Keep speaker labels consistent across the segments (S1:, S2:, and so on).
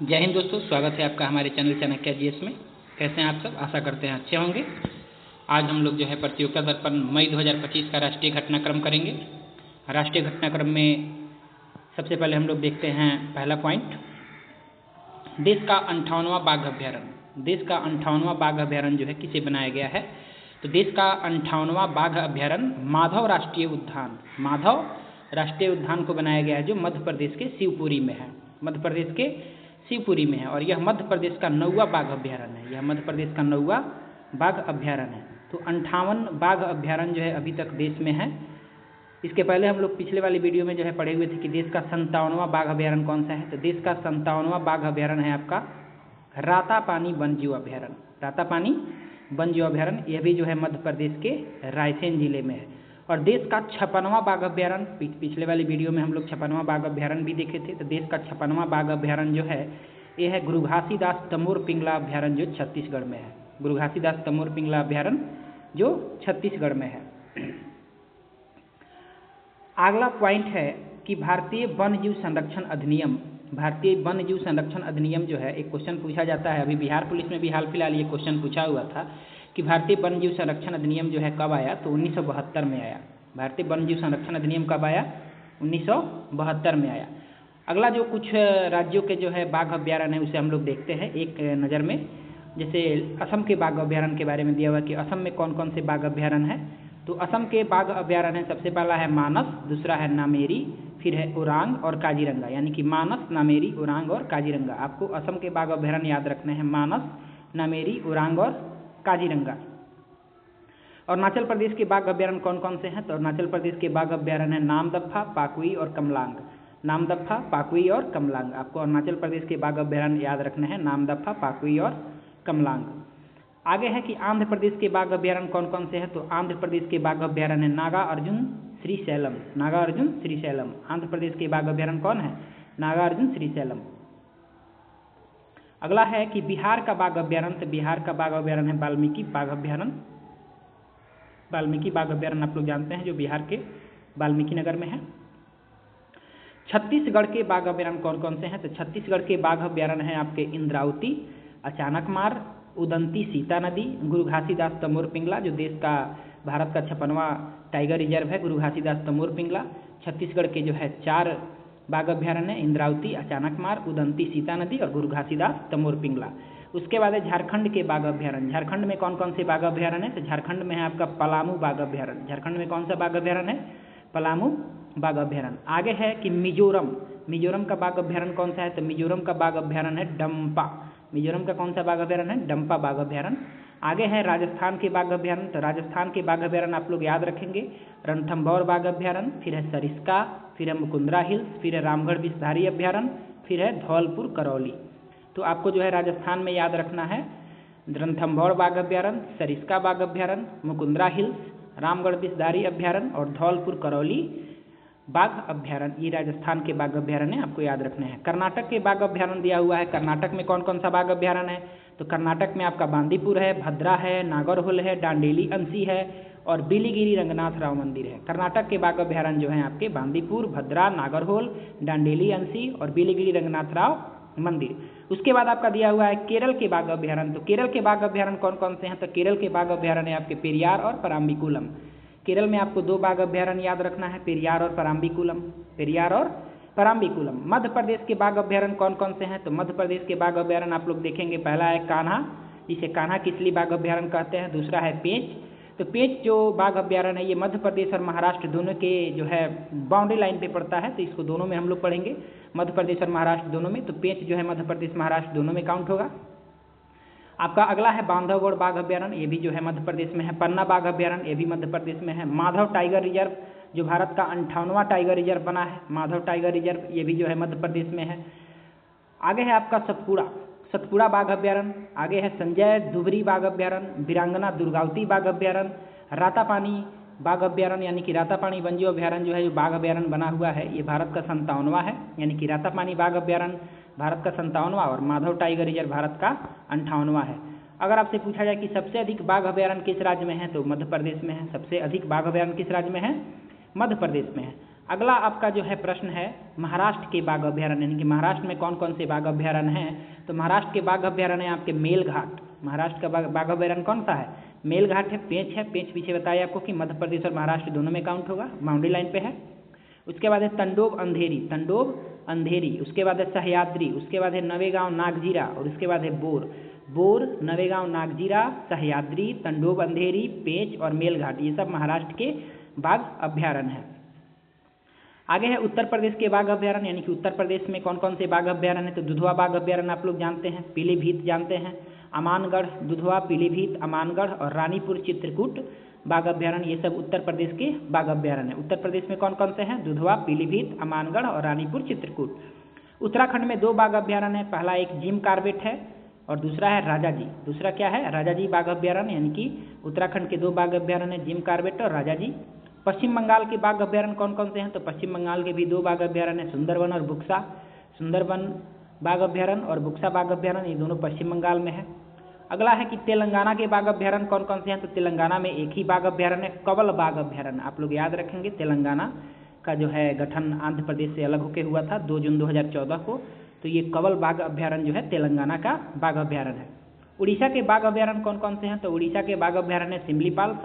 S1: जय हिंद दोस्तों, स्वागत है आपका हमारे चैनल चाणक्य जीएस में। कैसे हैं आप सब? आशा करते हैं अच्छे होंगे। आज हम लोग जो है प्रतियोगिता दर्पण मई 2025 का राष्ट्रीय घटनाक्रम करेंगे। राष्ट्रीय घटनाक्रम में सबसे पहले हम लोग देखते हैं पहला पॉइंट, देश का 58वां बाघ अभ्यारण्य। देश का 58वां बाघ अभ्यारण्य जो है किसे बनाया गया है? तो देश का 58वां बाघ अभ्यारण्य माधव राष्ट्रीय उद्यान, माधव राष्ट्रीय उद्यान को बनाया गया है, जो मध्य प्रदेश के शिवपुरी में है। मध्य प्रदेश के शिवपुरी में है और यह मध्य प्रदेश का 9वां बाघ अभ्यारण्य है। यह मध्य प्रदेश का 9वां बाघ अभ्यारण्य है। तो 58 बाघ अभ्यारण्य जो है अभी तक देश में है। इसके पहले हम लोग पिछले वाली वीडियो में जो है पढ़े हुए थे कि देश का 57वां बाघ अभ्यारण्य कौन सा है। तो देश का 57वां बाघ अभ्यारण्य है आपका रातापानी वन्यजीव अभ्यारण्य। रातापानी वन्यजीव अभ्यारण्य यह भी जो है मध्य प्रदेश के रायसेन जिले में है। और देश का 56वां बाघ अभ्यारण्य, पिछले वाली वीडियो में हम लोग 56वां बाघ अभ्यारण्य भी देखे थे। तो देश का 56वां बाघ अभ्यारण्य जो है यह है गुरु घासीदास तमोर पिंगला अभ्यारण्य, जो छत्तीसगढ़ में है। गुरु घासीदास तमोर पिंगला अभ्यारण्य जो छत्तीसगढ़ में है। अगला पॉइंट है कि भारतीय वन्यजीव संरक्षण अधिनियम, भारतीय वन्यजीव संरक्षण अधिनियम जो है एक क्वेश्चन पूछा जाता है। अभी बिहार पुलिस में भी हाल फिलहाल ये क्वेश्चन पूछा हुआ था कि भारतीय वन्यजीव संरक्षण अधिनियम जो है कब आया? तो 1972 में आया। भारतीय वन्यजीव संरक्षण अधिनियम कब आया? 1972 में आया। अगला जो कुछ राज्यों के जो है बाघ अभ्यारण्य है उसे हम लोग देखते हैं एक नज़र में। जैसे असम के बाघ अभ्यारण्य के बारे में दिया हुआ कि असम में कौन कौन से बाघ अभ्यारण्य है। तो असम के बाघ अभ्यारण्य सबसे पहला है मानस, दूसरा है नामेरी, फिर है ओरांग और काजीरंगा। यानी कि मानस, नामेरी, ओरांग और काजीरंगा। आपको असम के बाघ अभ्यारण्य याद रखने हैं, मानस, नामेरी, ओरांग और काजीरंगा। और अरुणाचल प्रदेश के बाघ अभ्यारण्य कौन कौन से हैं? तो अरुणाचल प्रदेश के बाघ अभ्यारण्य है नामदफा, पाकुई और कमलांग। नामदफा, पाकुई और कमलांग। आपको अरुणाचल प्रदेश के बाघ अभ्यारण्य याद रखने हैं, नामदफा, पाकुई और कमलांग। आगे है कि आंध्र प्रदेश के बाघ अभ्यारण्य कौन कौन से हैं? तो आंध्र प्रदेश के बाघ अभ्यारण्य नागा अर्जुन श्रीशैलम। नागा अर्जुन श्रीशैलम। आंध्र प्रदेश के बाघ अभ्यारण्य कौन है? नागा अर्जुन श्रीशैलम। अगला है कि बिहार का बाघ अभ्यारण्य। तो बिहार का बाघ अभ्यारण्य है वाल्मीकि बाघ अभ्यारण्य। वाल्मीकि बाघ अभ्यारण्य आप लोग जानते हैं, जो बिहार के वाल्मीकि नगर में है। छत्तीसगढ़ के बाघ अभ्यारण्य कौन कौन से हैं? तो छत्तीसगढ़ के बाघ अभ्यारण्य हैं आपके इंद्रावती, अचानकमार, उदंती सीता नदी, गुरु घासीदास तमोर पिंगला, जो देश का भारत का 56वां टाइगर रिजर्व है, गुरु घासीदास तमोर पिंगला। छत्तीसगढ़ के जो है 4 बाघ अभ्यारण्य, इंद्रावती, अचानकमार, उदंती सीता नदी और गुरु घासीदास तमोर पिंगला। उसके बाद है झारखंड के बाघ अभ्यारण्य। झारखंड में कौन कौन से बाघ अभ्यारण्य है? तो झारखंड में है आपका पलामू बाघ अभ्यारण्य। झारखंड में कौन सा बाघ अभ्यारण्य है? पलामू बाघ अभ्यारण्य। आगे है कि मिजोरम, मिजोरम का बाघ अभ्यारण्य कौन सा है? तो मिजोरम का बाघ अभ्यारण्य है डंपा। मिजोरम का कौन सा बाघ अभ्यारण्य है? डंपा बाघ अभ्यारण्य। आगे है राजस्थान के बाघ अभ्यारण्य। तो राजस्थान के बाघ अभ्यारण्य आप लोग याद रखेंगे, रणथंभौर बाघ अभ्यारण्य, फिर है सरिस्का, फिर है मुकुंदरा हिल्स, फिर है रामगढ़ विषधारी अभ्यारण्य, फिर है धौलपुर करौली। तो आपको जो है राजस्थान में याद रखना है रणथंभौर बाघ अभ्यारण्य, सरिस्का बाघ अभ्यारण्य, मुकुंदरा हिल्स, रामगढ़ विषधारी अभ्यारण्य और धौलपुर करौली बाघ अभ्यारण्य। ये राजस्थान के बाघ अभ्यारण्य आपको याद रखने हैं। कर्नाटक के बाघ अभ्यारण्य दिया हुआ है। कर्नाटक में कौन कौन सा बाघ अभ्यारण्य है? तो कर्नाटक में आपका बांदीपुर है, भद्रा है, नागरहोल है, डांडेली अंसी है और बिलीगिरी रंगनाथ राव मंदिर है। कर्नाटक के बाघ अभ्यारण्य जो है आपके बांदीपुर, भद्रा, नागरहोल, डांडेली अंसी और बिलीगिरी रंगनाथ राव मंदिर। उसके बाद आपका दिया हुआ है केरल के बाघ अभ्यारण्य। तो केरल के बाघ अभ्यारण्य कौन कौन से हैं? तो केरल के बाघ अभ्यारण्य आपके पेरियार और पराम्बिकुलम। केरल में आपको 2 बाघ अभ्यारण्य याद रखना है, पेरियार और पराम्बिकुलम। पेरियार और पराम्बिकुलम। मध्य प्रदेश के बाघ अभ्यारण्य कौन कौन से हैं? तो मध्य प्रदेश के बाघ अभ्यारण्य आप लोग देखेंगे, पहला है कान्हा, जिसे कान्हा किसली बाघ अभ्यारण्य कहते हैं। दूसरा है पेंच। तो पेंच जो बाघ अभ्यारण्य है ये मध्य प्रदेश और महाराष्ट्र दोनों के जो है बाउंड्री लाइन पे पड़ता है, तो इसको दोनों में हम लोग पढ़ेंगे, मध्य प्रदेश और महाराष्ट्र दोनों में। तो पेंच जो है मध्य प्रदेश महाराष्ट्र दोनों में काउंट होगा। आपका अगला है बांधवगढ़ बाघ अभ्यारण्य, ये भी जो है मध्य प्रदेश में है। पन्ना बाघ अभ्यारण्य ये भी मध्य प्रदेश में है। माधव टाइगर रिजर्व जो भारत का 58वां टाइगर रिजर्व बना है, माधव टाइगर रिजर्व ये भी जो है मध्य प्रदेश में है। आगे है आपका सतपुड़ा, सतपुड़ा बाघ अभ्यारण्य। आगे है संजय धुबरी बाघ अभ्यारण्य, वीरांगना दुर्गावती बाघ अभ्यारण्य, रातापानी बाघ अभ्यारण्य यानी कि रातापानी वन्यजीव अभ्यारण्य जो है, जो बाघ अभ्यारण्य बना हुआ है ये भारत का 57वां है। यानी कि रातापानी बाघ अभ्यारण्य भारत का 57वां और माधव टाइगर रिजर्व भारत का 58वां है। अगर आपसे पूछा जाए कि सबसे अधिक बाघ अभ्यारण्य किस राज्य में है? तो मध्य प्रदेश में है। सबसे अधिक बाघ अभ्यारण्य किस राज्य में है? मध्य प्रदेश में है। अगला आपका जो है प्रश्न है महाराष्ट्र के बाघ अभ्यारण्य, यानी कि महाराष्ट्र में कौन कौन से बाघ अभ्यारण्य हैं। तो महाराष्ट्र के बाघ अभ्यारण्य आपके मेलघाट, महाराष्ट्र का बाघ अभ्यारण्य कौन सा है, मेलघाट है। पेंच पीछे बताया आपको कि मध्य प्रदेश और महाराष्ट्र दोनों में काउंट होगा, बाउंड्री लाइन पे है। उसके बाद है तंडोब अंधेरी, उसके बाद है सह्याद्री, उसके बाद है नवेगांव नागजीरा, और उसके बाद है बोर, नवेगांव नागजीरा, सह्याद्री, तंडोब अंधेरी, पेंच और मेलघाट, ये सब महाराष्ट्र के बाघ अभ्यारण्य हैं। आगे है उत्तर प्रदेश के बाघ अभ्यारण्य, यानी कि उत्तर प्रदेश में कौन कौन से बाघ अभ्यारण्य है। तो दुधवा बाघ अभ्यारण्य आप लोग जानते हैं, पीलीभीत जानते हैं, अमानगढ़, दुधवा, पीलीभीत, अमानगढ़ और रानीपुर चित्रकूट बाघ अभ्यारण्य, ये सब उत्तर प्रदेश के बाघ अभ्यारण्य। उत्तर प्रदेश में कौन कौन से हैं, दुधवा, पीलीभीत, अमानगढ़ और रानीपुर चित्रकूट। उत्तराखंड में 2 बाघ अभ्यारण्य है, पहला एक जिम कार्बेट है और दूसरा है राजाजी। दूसरा क्या है, राजाजी बाघ अभ्यारण्य, यानी कि उत्तराखंड के 2 बाघ अभ्यारण्य, जिम कार्बेट और राजाजी। पश्चिम बंगाल के बाघ अभ्यारण्य कौन कौन से हैं। तो पश्चिम बंगाल के भी 2 बाघ अभ्यारण्य, सुंदरबन और बुक्सा, सुंदरबन बाघ अभ्यारण्य और बुक्सा बाघ अभ्यारण्य, ये दोनों पश्चिम बंगाल में है। अगला है कि तेलंगाना के बाघ अभ्यारण्य कौन कौन से हैं। तो तेलंगाना में एक ही बाघ अभ्यारण्य, कवल बाघ अभ्यारण्य। आप लोग याद रखेंगे तेलंगाना का जो है गठन आंध्र प्रदेश से अलग होकर हुआ था 2 जून 2014 को, तो ये कवल बाघ अभ्यारण्य जो है तेलंगाना का बाघ अभ्यारण्य है। उड़ीसा के बाघ अभ्यारण्य कौन कौन से हैं। तो उड़ीसा के बाघ अभ्यारण्य सिमलीपाल,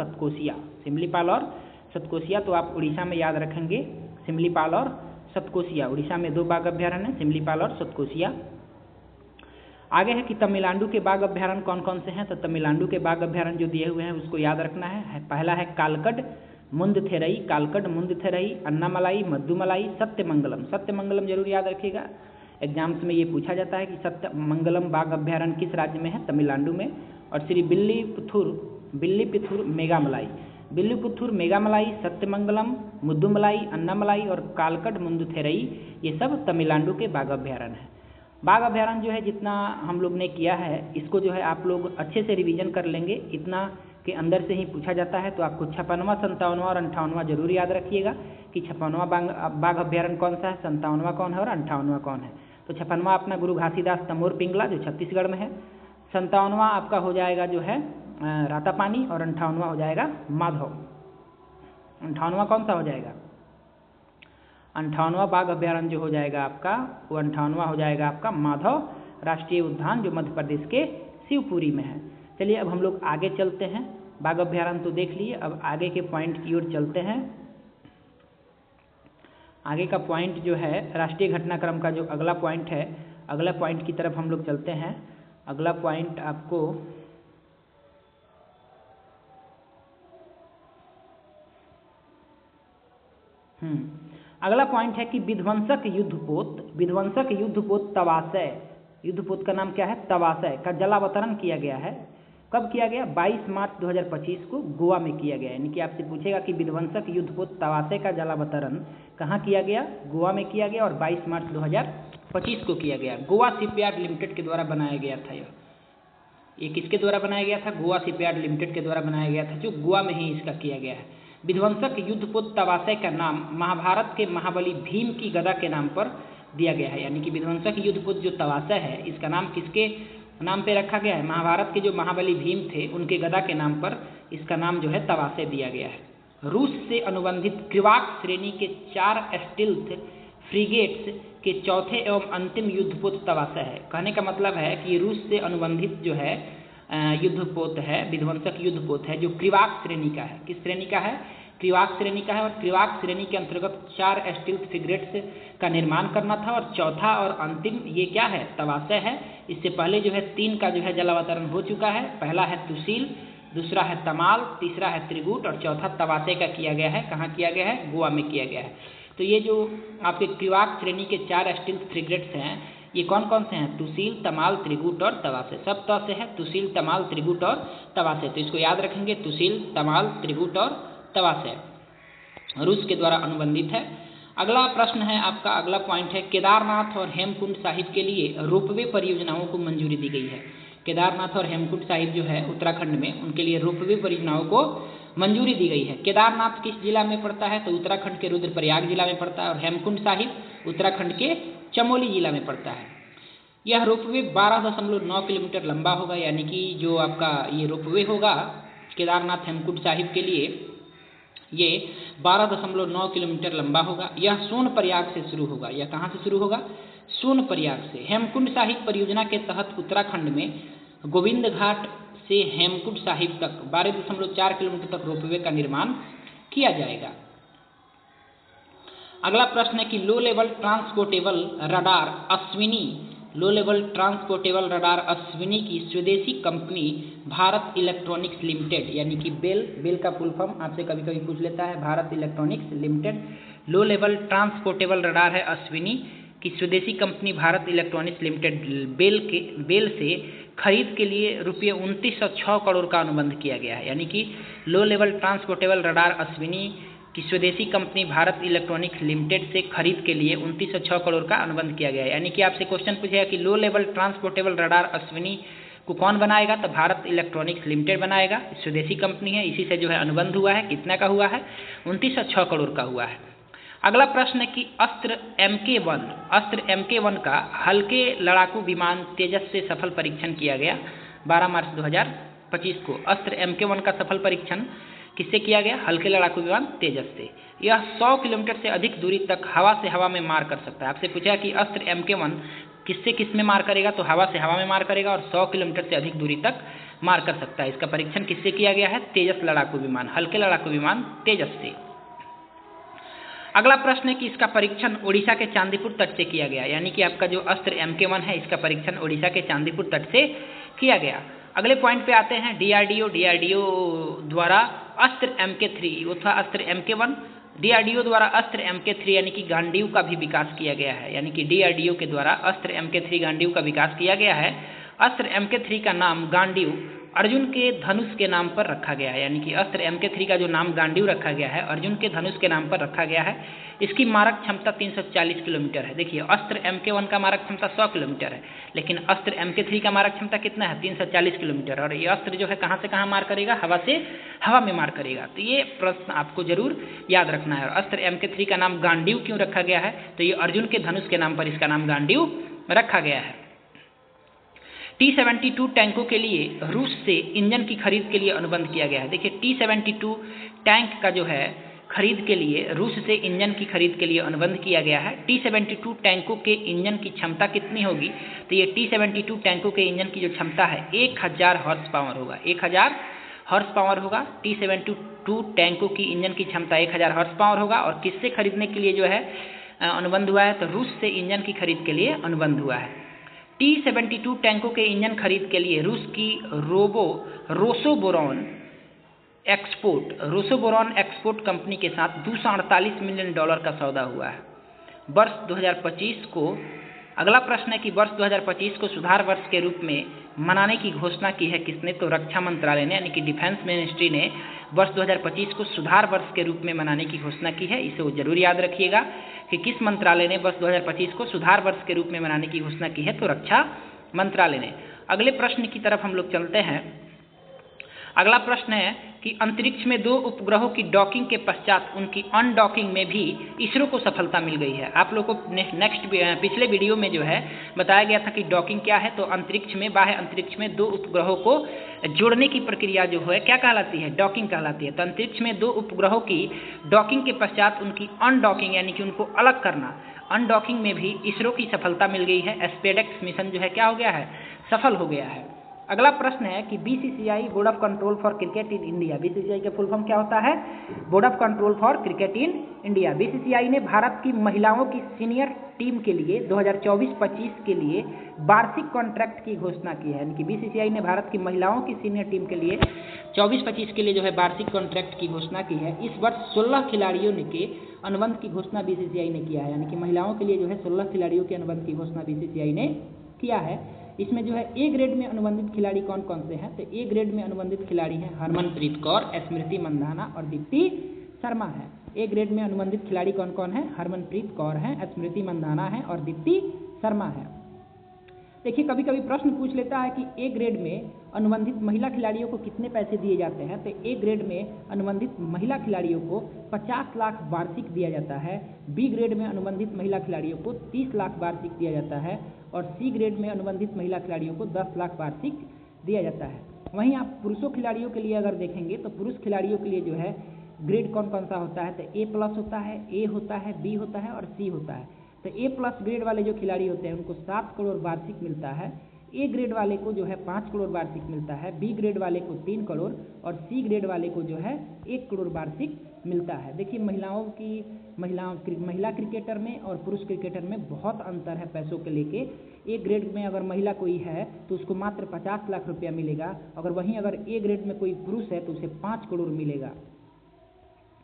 S1: सिमलीपाल और सतकोसिया, तो आप उड़ीसा में याद रखेंगे सिमलीपाल और सतकोसिया। उड़ीसा में 2 बाघ अभ्यारण्य, सिमलीपाल और सतकोसिया। आगे है कि तमिलनाडु के बाघ अभ्यारण्य कौन कौन से हैं। तो तमिलनाडु के बाघ अभ्यारण्य जो दिए हुए हैं उसको याद रखना है। पहला है कालकड मुंदथेरई, अन्नामलाई, मद्दुमलाई, सत्यमंगलम जरूर याद रखिएगा, एग्जाम्स में ये पूछा जाता है कि सत्यमंगलम बाघ अभ्यारण्य किस राज्य में है, तमिलनाडु में। और श्री बिल्लीपुथुर मेघामलाई, सत्यमंगलम, मुद्दुमलाई, अन्नामलाई और कालकड मुंदथेरई, ये सब तमिलनाडु के बाघ अभ्यारण्य हैं। बाघ अभ्यारण्य जो है जितना हम लोग ने किया है इसको जो है आप लोग अच्छे से रिवीजन कर लेंगे, इतना के अंदर से ही पूछा जाता है। तो आपको 56वां, 57वां और 58वां जरूर याद रखिएगा कि 56वां बाघ अभ्यारण्य कौन सा है, 57वां कौन है और 58वां कौन है। तो 56वां अपना गुरु घासीदास तमोर पिंगला जो छत्तीसगढ़ में है, 57वां आपका हो जाएगा जो है रातापानी और 58वां हो जाएगा माधव। 58वां कौन सा हो जाएगा, 58वां बाघ अभ्यारण्य जो हो जाएगा आपका वो 58वां हो जाएगा आपका माधव राष्ट्रीय उद्यान जो मध्य प्रदेश के शिवपुरी में है। चलिए अब हम लोग आगे चलते हैं, बाघ अभ्यारण्य तो देख लिए, अब आगे के पॉइंट की ओर चलते हैं। आगे का पॉइंट जो है राष्ट्रीय घटनाक्रम का जो अगला पॉइंट है, अगला पॉइंट की तरफ हम लोग चलते हैं। अगला पॉइंट आपको अगला पॉइंट है कि विध्वंसक युद्धपोत तवासय, युद्धपोत का नाम क्या है, तवासय का जलावतरण किया गया है। कब किया गया, 22 मार्च 2025 को गोवा में किया गया। यानी कि आपसे पूछेगा कि विध्वंसक युद्धपोत तवासय का जलावतरण कहाँ किया गया, गोवा में किया गया और 22 मार्च 2025 को किया गया। गोवा शिपयार्ड लिमिटेड के द्वारा बनाया गया था। ये किसके द्वारा बनाया गया था, गोवा शिपयार्ड लिमिटेड के द्वारा बनाया गया था, जो गोवा में ही इसका किया गया है। विध्वंसक युद्धपोत तवासय का नाम महाभारत के महाबली भीम की गदा के नाम पर दिया गया है। यानी कि विध्वंसक युद्धपोत जो तवासय है इसका नाम किसके नाम पे रखा गया है, महाभारत के जो महाबली भीम थे उनके गदा के नाम पर इसका नाम जो है तवासय दिया गया है। रूस से अनुबंधित क्रिवाक श्रेणी के 4 स्टील्थ फ्रिगेट्स के चौथे एवं अंतिम युद्धपोत तवासय है। कहने का मतलब है कि रूस से अनुबंधित जो है युद्धपोत है, विध्वंसक युद्धपोत है जो क्रिवाक श्रेणी का है। किस श्रेणी का है, क्रिवाक श्रेणी का है। और क्रिवाक श्रेणी के अंतर्गत 4 स्टील्थ फ्रिगेट्स का निर्माण करना था और चौथा और अंतिम ये क्या है, तवासय है। इससे पहले जो है 3 का जो है जलावतरण हो चुका है। पहला है तुसील, दूसरा है तमाल, तीसरा है त्रिगुट और चौथा तवासय का किया गया है। कहाँ किया गया है, गोवा में किया गया है। तो ये जो आपके क्रिवाक श्रेणी के 4 स्टील्थ फ्रिगेट्स हैं ये कौन कौन से हैं, तुसील, तमाल, त्रिगुट और तवासय। सब त से है, तुसील, तमाल, त्रिगुट और तवासय। तो इसको याद रखेंगे, तुसील, तमाल, त्रिगुट और तवासय रूस के द्वारा अनुबंधित है। अगला प्रश्न है आपका, अगला पॉइंट है केदारनाथ और हेमकुंड साहिब के लिए रोपवे परियोजनाओं को मंजूरी दी गई है। केदारनाथ और हेमकुंड साहिब जो है उत्तराखंड में, उनके लिए रोपवे परियोजनाओं को मंजूरी दी गई है। केदारनाथ किस जिला में पड़ता है, तो उत्तराखंड के रुद्रप्रयाग जिला में पड़ता है और हेमकुंड साहिब उत्तराखंड के चमोली जिला में पड़ता है। यह रोपवे 12.9 किलोमीटर लंबा होगा। यानी कि जो आपका ये रोपवे होगा केदारनाथ हेमकुंड साहिब के लिए ये 12.9 किलोमीटर लंबा होगा। यह सोनप्रयाग से शुरू होगा। यह कहाँ से शुरू होगा? सोनप्रयाग से। हेमकुंड साहिब परियोजना के तहत उत्तराखंड में गोविंद घाट से हेमकुंड साहिब तक 12.4 किलोमीटर तक रोपवे का निर्माण किया जाएगा। अगला प्रश्न है कि लो लेवल ट्रांसपोर्टेबल रडार अश्विनी की स्वदेशी कंपनी भारत इलेक्ट्रॉनिक्स लिमिटेड यानी कि बेल का फुल फॉर्म आपसे कभी कभी पूछ लेता है, Bharat Electronics Limited. Low level transportable radar है अश्विनी की स्वदेशी company Bharat Electronics Limited BEL से खरीद के लिए रुपये 2906 करोड़ का अनुबंध किया गया है। यानी कि लो लेवल ट्रांसपोर्टेबल रडार अश्विनी की स्वदेशी कंपनी भारत इलेक्ट्रॉनिक्स लिमिटेड से खरीद के लिए 2906 करोड़ का अनुबंध किया गया है। यानी कि आपसे क्वेश्चन पूछेगा कि लो लेवल ट्रांसपोर्टेबल रडार अश्विनी को कौन बनाएगा? तो भारत इलेक्ट्रॉनिक्स लिमिटेड बनाएगा। स्वदेशी कंपनी है, इसी से जो है अनुबंध हुआ है। कितना का हुआ है? 2906 करोड़ का हुआ है। अगला प्रश्न है कि अस्त्र MK1 का हल्के लड़ाकू विमान तेजस से सफल परीक्षण किया गया 12 मार्च 2025 को। अस्त्र MK1 का सफल परीक्षण किससे किया गया? हल्के लड़ाकू विमान तेजस से। यह 100 किलोमीटर से अधिक दूरी तक हवा से हवा में मार कर सकता है। आपसे पूछा कि अस्त्र MK1 किस में मार करेगा? तो हवा से हवा में मार करेगा और 100 किलोमीटर से अधिक दूरी तक मार कर सकता है। इसका परीक्षण किससे किया गया है? तेजस लड़ाकू विमान, हल्के लड़ाकू विमान तेजस से। अगला प्रश्न है कि इसका परीक्षण ओडिशा के चांदीपुर तट से किया गया। यानी कि आपका जो अस्त्र MK1 है इसका परीक्षण ओडिशा के चांदीपुर तट से किया गया। अगले पॉइंट पे आते हैं DRDO द्वारा अस्त्र MK1 DRDO द्वारा अस्त्र MK3 यानी कि गांडीव का भी विकास किया गया है। यानी कि DRDO के द्वारा अस्त्र MK3 गांडीव का विकास किया गया है। अस्त्र MK3 का नाम गांडीव अर्जुन के धनुष के नाम पर रखा गया है। यानी कि अस्त्र MK3 का जो नाम गांडीव रखा गया है अर्जुन के धनुष के नाम पर रखा गया है। इसकी मारक क्षमता 340 किलोमीटर है। देखिए अस्त्र MK1 का मारक क्षमता 100 किलोमीटर है, लेकिन अस्त्र MK3 का मारक क्षमता कितना है? 340 किलोमीटर। और ये अस्त्र जो है कहाँ से कहाँ मार करेगा? हवा से हवा में मार करेगा। तो ये प्रश्न आपको जरूर याद रखना है। और अस्त्र MK3 का नाम गांडीव क्यों रखा गया है? तो ये अर्जुन के धनुष के नाम पर इसका नाम गांडीव रखा गया है। T-72 टैंकों के लिए रूस से इंजन की खरीद के लिए अनुबंध किया गया है। देखिए T-72 टैंक का जो है खरीद के लिए रूस से इंजन की खरीद के लिए अनुबंध किया गया है। T-72 टैंकों के इंजन की क्षमता कितनी होगी? तो ये T-72 टैंकों के इंजन की जो क्षमता है 1000 हॉर्स पावर होगा। 1000 हॉर्स पावर होगा। T-72 टैंकों की इंजन की क्षमता 1000 हॉर्स पावर होगा। और किससे खरीदने के लिए जो है अनुबंध हुआ है? तो रूस से इंजन की खरीद के लिए अनुबंध हुआ है। T-72 टैंकों के इंजन खरीद के लिए रूस की रोसोबोरॉन एक्सपोर्ट कंपनी के साथ $248 मिलियन का सौदा हुआ है वर्ष 2025 को। अगला प्रश्न है कि वर्ष 2025 को सुधार वर्ष के रूप में मनाने की घोषणा की है किसने? तो रक्षा मंत्रालय ने, यानी कि डिफेंस मिनिस्ट्री ने वर्ष 2025 को सुधार वर्ष के रूप में मनाने की घोषणा की है। इसे वो जरूर याद रखिएगा कि किस मंत्रालय ने वर्ष 2025 को सुधार वर्ष के रूप में मनाने की घोषणा की है? तो रक्षा मंत्रालय ने। अगले प्रश्न की तरफ हम लोग चलते हैं। अगला प्रश्न है कि अंतरिक्ष में 2 उपग्रहों की डॉकिंग के पश्चात उनकी अनडॉकिंग में भी इसरो को सफलता मिल गई है। आप लोगों को पिछले वीडियो में जो है बताया गया था कि डॉकिंग क्या है। तो अंतरिक्ष में, बाह्य अंतरिक्ष में 2 उपग्रहों को जोड़ने की प्रक्रिया जो है क्या कहलाती है? डॉकिंग कहलाती है। तो अंतरिक्ष में 2 उपग्रहों की डॉकिंग के पश्चात उनकी अनडॉकिंग यानी कि उनको अलग करना, अनडॉकिंग में भी इसरो की सफलता मिल गई है। स्पेडेक्स मिशन जो है क्या हो गया है? सफल हो गया है। अगला प्रश्न है कि BCCI board of control for cricket in India, BCCI का फुल फॉर्म क्या होता है? Board of control for cricket in India. BCCI ने भारत की महिलाओं की सीनियर टीम के लिए 2024-25 के लिए वार्षिक कॉन्ट्रैक्ट की घोषणा की है। यानी कि BCCI ने भारत की महिलाओं की सीनियर टीम के लिए 24-25 के लिए जो है वार्षिक कॉन्ट्रैक्ट की घोषणा की है। इस वर्ष 16 खिलाड़ियों के अनुबंध की घोषणा BCCI ने किया है। यानी कि महिलाओं के लिए जो है 16 खिलाड़ियों के अनुबंध की घोषणा BCCI ने किया है। इसमें जो है ए ग्रेड में अनुबंधित खिलाड़ी कौन कौन से हैं? तो ए ग्रेड में अनुबंधित खिलाड़ी हैं हरमनप्रीत कौर, स्मृति मंधाना और दीप्ति शर्मा है। ए ग्रेड में अनुबंधित खिलाड़ी कौन कौन है? हरमनप्रीत कौर है, स्मृति मंधाना है और दीप्ति शर्मा है। देखिए कभी कभी प्रश्न पूछ लेता है कि ए ग्रेड में अनुबंधित महिला खिलाड़ियों को कितने पैसे दिए जाते हैं? तो ए ग्रेड में अनुबंधित महिला खिलाड़ियों को 50 लाख वार्षिक दिया जाता है। बी ग्रेड में अनुबंधित महिला खिलाड़ियों को 30 लाख वार्षिक दिया जाता है और सी ग्रेड में अनुबंधित महिला खिलाड़ियों को 10 लाख वार्षिक दिया जाता है। वहीं आप पुरुषों खिलाड़ियों के लिए अगर देखेंगे तो पुरुष खिलाड़ियों के लिए जो है ग्रेड कौन कौन सा होता है, तो A+ होता है, A होता है, B होता है और C होता है। तो A+ ग्रेड वाले जो खिलाड़ी होते हैं उनको 7 करोड़ वार्षिक मिलता है, A ग्रेड वाले को जो है 5 करोड़ वार्षिक मिलता है, B ग्रेड वाले को 3 करोड़ और C ग्रेड वाले को जो है 1 करोड़ वार्षिक मिलता है। देखिए महिला क्रिकेटर में और पुरुष क्रिकेटर में बहुत अंतर है पैसों के लेके। A ग्रेड में अगर महिला कोई है तो उसको मात्र 50 लाख रुपया मिलेगा, अगर वहीं अगर A ग्रेड में कोई पुरुष है तो उसे 5 करोड़ मिलेगा।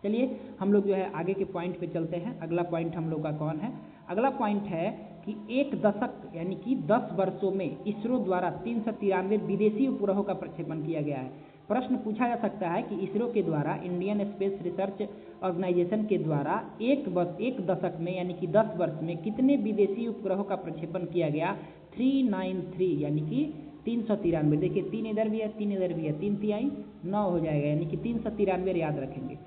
S1: चलिए हम लोग जो है आगे के पॉइंट पे चलते हैं। अगला पॉइंट हम लोग का कौन है, अगला पॉइंट है कि एक दशक यानी कि 10 वर्षों में इसरो द्वारा 393 विदेशी उपग्रहों का प्रक्षेपण किया गया है। प्रश्न पूछा जा सकता है कि इसरो के द्वारा, इंडियन स्पेस रिसर्च ऑर्गेनाइजेशन के द्वारा एक दशक में यानी कि 10 वर्ष में कितने विदेशी उपग्रहों का प्रक्षेपण किया गया, 393 यानी कि 393। देखिए 3 इधर भी है, 3 इधर भी है, 3 तिहाई 9 हो जाएगा, यानी कि 393 याद रखेंगे।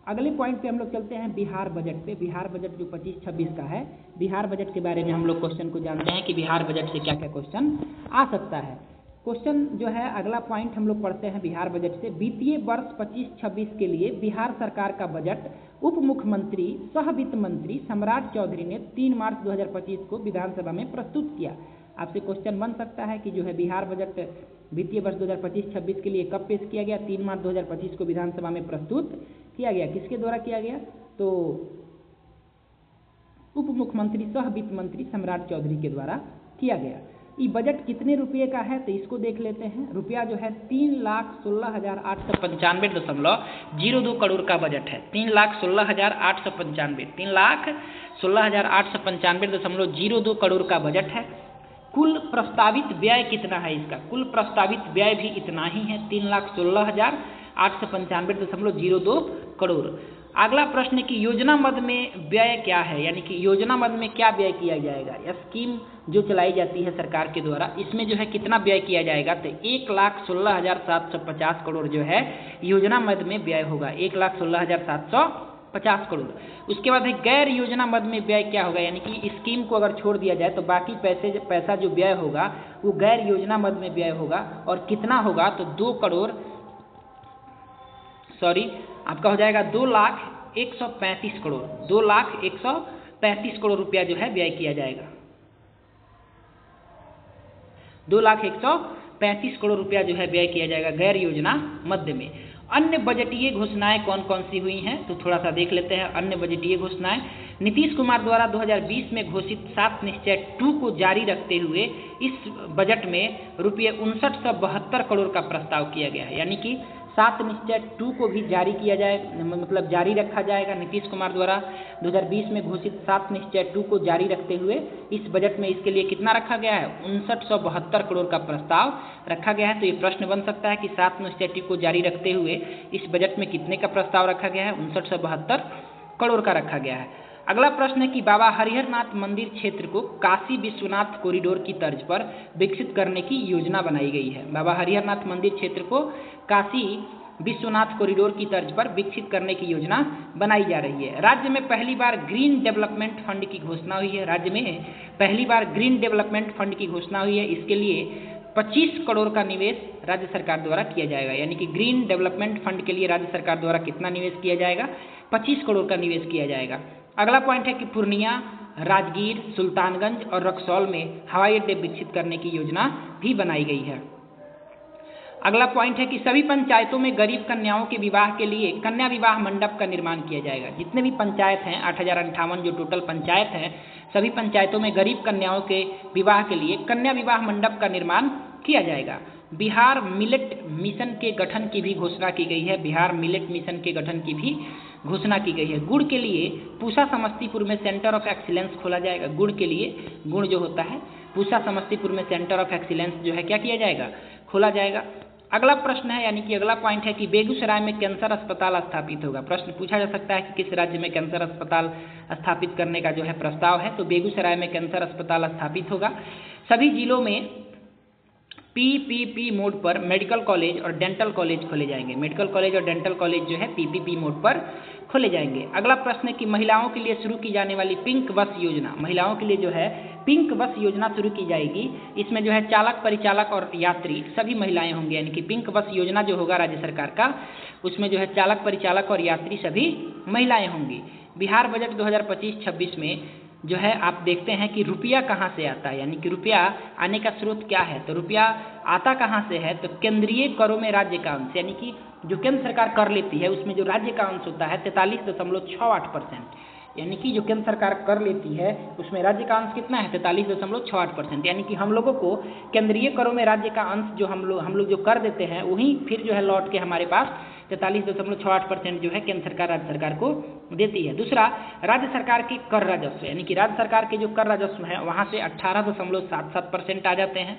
S1: अगले पॉइंट पे हम लोग चलते हैं बिहार बजट पे। बिहार बजट जो 25-26 का है, बिहार बजट के बारे में हम लोग क्वेश्चन को जानते हैं कि बिहार बजट से क्या क्या क्वेश्चन आ सकता है। क्वेश्चन जो है अगला पॉइंट हम लोग पढ़ते हैं बिहार बजट से। वित्तीय वर्ष 25-26 के लिए बिहार सरकार का बजट उप मुख्यमंत्री सह वित्त मंत्री सम्राट चौधरी ने 3 मार्च 2025 को विधानसभा में प्रस्तुत किया। आपसे क्वेश्चन बन सकता है कि जो है बिहार बजट वित्तीय वर्ष 2025-26 के लिए कब पेश किया गया, 3 मार्च 2025 को विधानसभा में प्रस्तुत किया गया। किसके द्वारा किया गया, तो उप मुख्यमंत्री सह वित्त मंत्री सम्राट चौधरी के द्वारा किया गया। ये बजट कितने रुपये का है, तो इसको देख लेते हैं। रुपया जो है 3,16,895.02 करोड़ का बजट है। 3,16,895 3,16,895.02 करोड़ का बजट है। कुल प्रस्तावित व्यय कितना है इसका, कुल प्रस्तावित व्यय भी इतना ही है, 3,16,895.02 करोड़। अगला प्रश्न की योजना मद में व्यय क्या है, यानी कि योजना मद में क्या व्यय किया जाएगा। स्कीम जो चलाई जाती है सरकार के द्वारा, इसमें जो है कितना व्यय किया जाएगा, तो 1,16,750 करोड़ जो है योजना मद में व्यय होगा, 1,16,750 करोड़। उसके बाद है गैर योजना मद में व्यय क्या होगा, यानी कि स्कीम को अगर छोड़ दिया जाए तो बाकी पैसा जो व्यय होगा वो गैर योजना मद में व्यय होगा। और कितना होगा, तो 2,135 करोड़, 2,135 करोड़ रुपया जो है व्यय किया जाएगा। 2,135 करोड़ रुपया जो है व्यय किया जाएगा गैर योजना मद में। अन्य बजटीय घोषणाएं कौन कौन सी हुई हैं, तो थोड़ा सा देख लेते हैं। अन्य बजटीय घोषणाएं, नीतीश कुमार द्वारा 2020 में घोषित 7 निश्चय 2 को जारी रखते हुए इस बजट में रुपये 5972 करोड़ का प्रस्ताव किया गया है, यानी कि 7 निश्चय 2 को भी जारी किया जाए, मतलब जारी रखा जाएगा। नीतीश कुमार द्वारा 2020 में घोषित 7 निश्चय 2 को जारी रखते हुए इस बजट में इसके लिए कितना रखा गया है, 5972 करोड़ का प्रस्ताव रखा गया है। तो ये प्रश्न बन सकता है कि 7 निश्चय 2 को जारी रखते हुए इस बजट में कितने का प्रस्ताव रखा गया है, 5972 करोड़ का रखा गया है। अगला प्रश्न है कि बाबा हरिहरनाथ मंदिर क्षेत्र को काशी विश्वनाथ कॉरिडोर की तर्ज पर विकसित करने की योजना बनाई गई है। बाबा हरिहरनाथ मंदिर क्षेत्र को काशी विश्वनाथ कॉरिडोर की तर्ज पर विकसित करने की योजना बनाई जा रही है। राज्य में पहली बार ग्रीन डेवलपमेंट फंड की घोषणा हुई है। राज्य में पहली बार ग्रीन डेवलपमेंट फंड की घोषणा हुई है। इसके लिए 25 करोड़ का निवेश राज्य सरकार द्वारा किया जाएगा, यानी कि ग्रीन डेवलपमेंट फंड के लिए राज्य सरकार द्वारा कितना निवेश किया जाएगा, 25 करोड़ का निवेश किया जाएगा। अगला पॉइंट है कि पूर्णिया, राजगीर, सुल्तानगंज और रक्सौल में हवाई अड्डे विकसित करने की योजना भी बनाई गई है। अगला पॉइंट है कि सभी पंचायतों में गरीब कन्याओं के विवाह के लिए कन्या विवाह मंडप का निर्माण किया जाएगा। जितने भी पंचायत हैं, 8058 जो टोटल पंचायत हैं, सभी पंचायतों में गरीब कन्याओं के विवाह के लिए कन्या विवाह मंडप का निर्माण किया जाएगा। बिहार मिलेट मिशन के गठन की भी घोषणा की गई है। बिहार मिलेट मिशन के गठन की भी घोषणा की गई है। गुड़ के लिए पूसा समस्तीपुर में सेंटर ऑफ एक्सीलेंस खोला जाएगा। गुड़ के लिए, गुड़ जो होता है, पूसा समस्तीपुर में सेंटर ऑफ एक्सीलेंस जो है क्या किया जाएगा, खोला जाएगा। अगला प्रश्न है, यानी कि अगला पॉइंट है कि बेगूसराय में कैंसर अस्पताल स्थापित होगा। प्रश्न पूछा जा सकता है कि किस राज्य में कैंसर अस्पताल स्थापित करने का जो है प्रस्ताव है, तो बेगूसराय में कैंसर अस्पताल स्थापित होगा। सभी जिलों में PPP मोड पर मेडिकल कॉलेज और डेंटल कॉलेज खोले जाएंगे। मेडिकल कॉलेज और डेंटल कॉलेज जो है PPP मोड पर खोले जाएंगे। अगला प्रश्न है कि महिलाओं के लिए शुरू की जाने वाली पिंक बस योजना, महिलाओं के लिए जो है पिंक बस योजना शुरू की जाएगी। इसमें जो है चालक, परिचालक और यात्री सभी महिलाएं होंगी, यानी कि पिंक बस योजना जो होगा राज्य सरकार का, उसमें जो है चालक, परिचालक और यात्री सभी महिलाएं होंगी। बिहार बजट 2025-26 में जो है आप देखते हैं कि रुपया कहाँ से आता है, यानी कि रुपया आने का स्रोत क्या है। तो रुपया आता कहाँ से है, तो केंद्रीय करों में राज्य का अंश, यानी कि जो केंद्र सरकार कर लेती है उसमें जो राज्य का अंश होता है 43.68%, यानी कि जो केंद्र सरकार कर लेती है उसमें राज्य का अंश कितना है 43.68%, यानी कि हम लोगों को केंद्रीय करों में राज्य का अंश जो हम लोग जो कर देते हैं वही फिर जो है लौट के हमारे पास 43.68% जो है केंद्र सरकार राज्य सरकार को देती है। दूसरा, राज्य सरकार के कर राजस्व, यानी कि राज्य सरकार के जो कर राजस्व है वहाँ से 18.77% आ जाते हैं।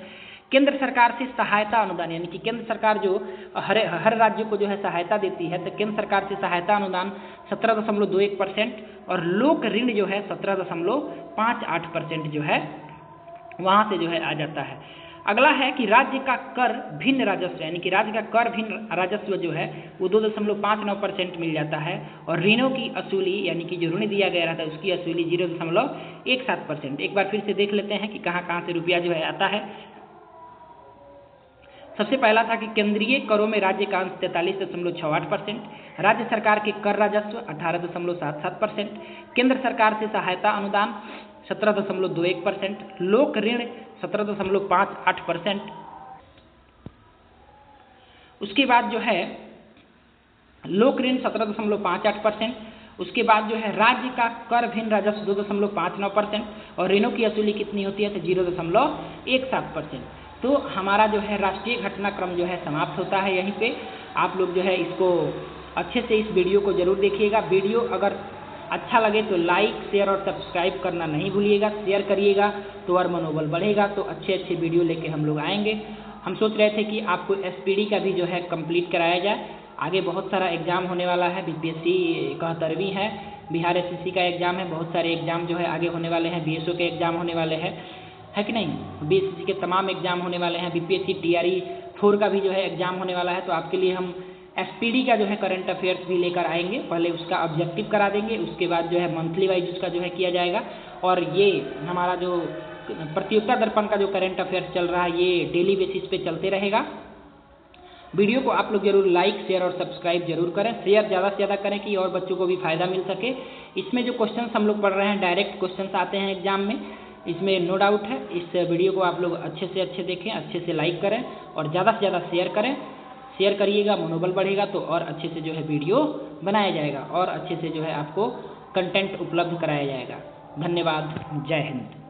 S1: केंद्र सरकार से सहायता अनुदान, यानी कि केंद्र सरकार जो हर राज्य को जो है सहायता देती है, तो केंद्र सरकार से सहायता अनुदान 17.21% और लोक ऋण जो है 17.58% जो है वहाँ से जो है आ जाता है। अगला है कि राज्य का कर भिन्न राजस्व, यानी कि राज्य का कर भिन्न राजस्व जो है वो 2.59% मिल जाता है और ऋणों की असूली, यानी कि जो ऋण दिया गया रहता है उसकी असूली 0.17%। एक बार फिर से देख लेते हैं कि कहाँ कहाँ से रुपया जो है आता है। सबसे पहला था कि केंद्रीय करों में राज्य का अंश 43.68%, राज्य सरकार के कर राजस्व 18.77%, केंद्र सरकार से सहायता अनुदान 17.21%, लोक ऋण 17.58%। उसके बाद जो है लोक ऋण 17.58%, उसके बाद जो है राज्य का कर भिन्न राजस्व 2.59% और ऋणों की असूली कितनी होती है तो 0.17%। तो हमारा जो है राष्ट्रीय घटनाक्रम जो है समाप्त होता है यहीं पे। आप लोग जो है इसको अच्छे से इस वीडियो को जरूर देखिएगा। वीडियो अगर अच्छा लगे तो लाइक, शेयर और सब्सक्राइब करना नहीं भूलिएगा। शेयर करिएगा तो और मनोबल बढ़ेगा, तो अच्छे अच्छे वीडियो लेके हम लोग आएंगे। हम सोच रहे थे कि आपको एसपीडी का भी जो है कंप्लीट कराया जाए। आगे बहुत सारा एग्जाम होने वाला है, बीपीएससी 71वीं है, बिहार एसएससी का एग्जाम है, बहुत सारे एग्जाम जो है आगे होने वाले हैं, बीएसओ के एग्जाम होने वाले हैं, है कि नहीं, बीएससी के तमाम एग्जाम होने वाले हैं, बीपीएससी टीआरई 4 का भी जो है एग्जाम होने वाला है। तो आपके लिए हम एसपीडी का जो है करंट अफेयर्स भी लेकर आएंगे। पहले उसका ऑब्जेक्टिव करा देंगे, उसके बाद जो है मंथली वाइज उसका जो है किया जाएगा। और ये हमारा जो प्रतियोगिता दर्पण का जो करंट अफेयर्स चल रहा है ये डेली बेसिस पे चलते रहेगा। वीडियो को आप लोग जरूर लाइक, शेयर और सब्सक्राइब जरूर करें। शेयर ज़्यादा से ज़्यादा करें कि और बच्चों को भी फ़ायदा मिल सके। इसमें जो क्वेश्चंस हम लोग पढ़ रहे हैं डायरेक्ट क्वेश्चंस आते हैं एग्जाम में, इसमें नो डाउट है। इस वीडियो को आप लोग अच्छे से अच्छे देखें, अच्छे से लाइक करें और ज़्यादा से ज़्यादा शेयर करें। शेयर करिएगा, मनोबल बढ़ेगा तो और अच्छे से जो है वीडियो बनाया जाएगा और अच्छे से जो है आपको कंटेंट उपलब्ध कराया जाएगा। धन्यवाद। जय हिंद।